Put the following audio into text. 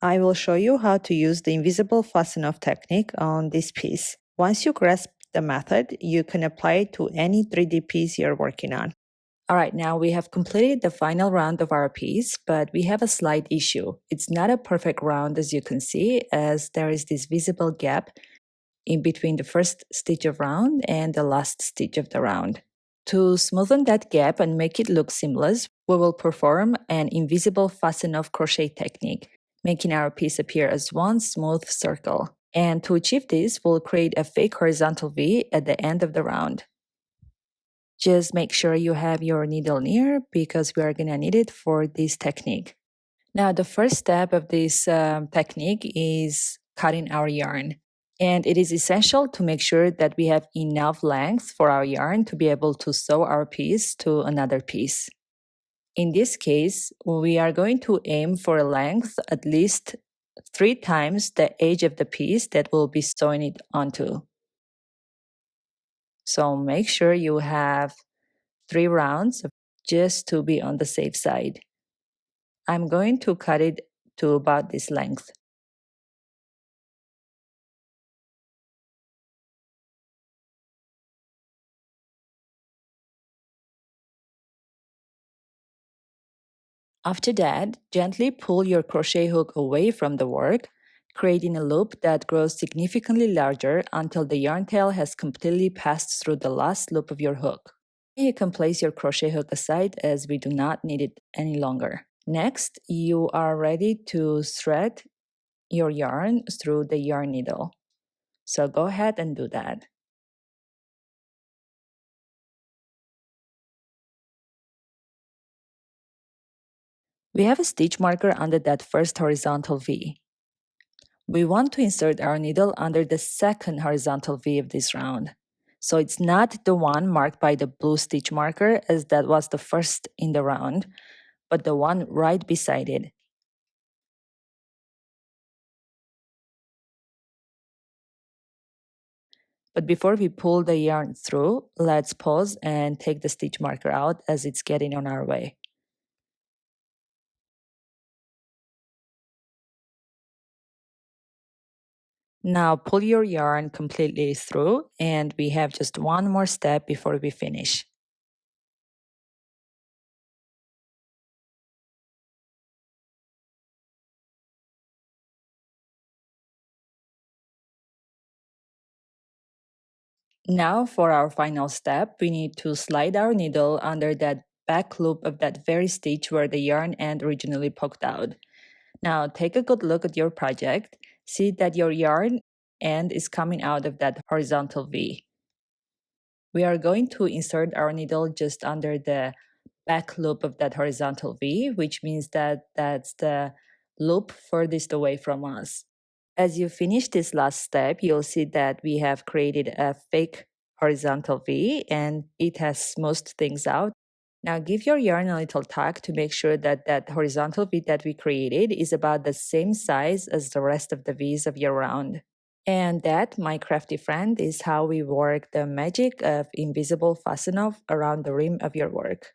I will show you how to use the invisible fasten-off technique on this piece. Once you grasp the method, you can apply it to any 3D piece you're working on. All right, now we have completed the final round of our piece, but we have a slight issue. It's not a perfect round as you can see, as there is this visible gap in between the first stitch of round and the last stitch of the round. To smoothen that gap and make it look seamless, we will perform an invisible fasten-off crochet technique, making our piece appear as one smooth circle. And to achieve this, we'll create a fake horizontal V at the end of the round. Just make sure you have your needle near because we are going to need it for this technique. Now, the first step of this technique is cutting our yarn. And it is essential to make sure that we have enough length for our yarn to be able to sew our piece to another piece. In this case, we are going to aim for a length at least 3 times the edge of the piece that we'll be sewing it onto. So make sure you have 3 rounds just to be on the safe side. I'm going to cut it to about this length. After that, gently pull your crochet hook away from the work, creating a loop that grows significantly larger until the yarn tail has completely passed through the last loop of your hook. You can place your crochet hook aside as we do not need it any longer. Next, you are ready to thread your yarn through the yarn needle. So go ahead and do that. We have a stitch marker under that first horizontal V. We want to insert our needle under the second horizontal V of this round. So it's not the one marked by the blue stitch marker as that was the first in the round, but the one right beside it. But before we pull the yarn through, let's pause and take the stitch marker out as it's getting on our way. Now pull your yarn completely through, and we have just one more step before we finish. Now for our final step, we need to slide our needle under that back loop of that very stitch where the yarn end originally poked out. Now take a good look at your project. See that your yarn end is coming out of that horizontal V. We are going to insert our needle just under the back loop of that horizontal V, which means that that's the loop furthest away from us. As you finish this last step, you'll see that we have created a fake horizontal V and it has smoothed things out. Now give your yarn a little tug to make sure that that horizontal V that we created is about the same size as the rest of the V's of your round. And that, my crafty friend, is how we work the magic of invisible fasten-off around the rim of your work.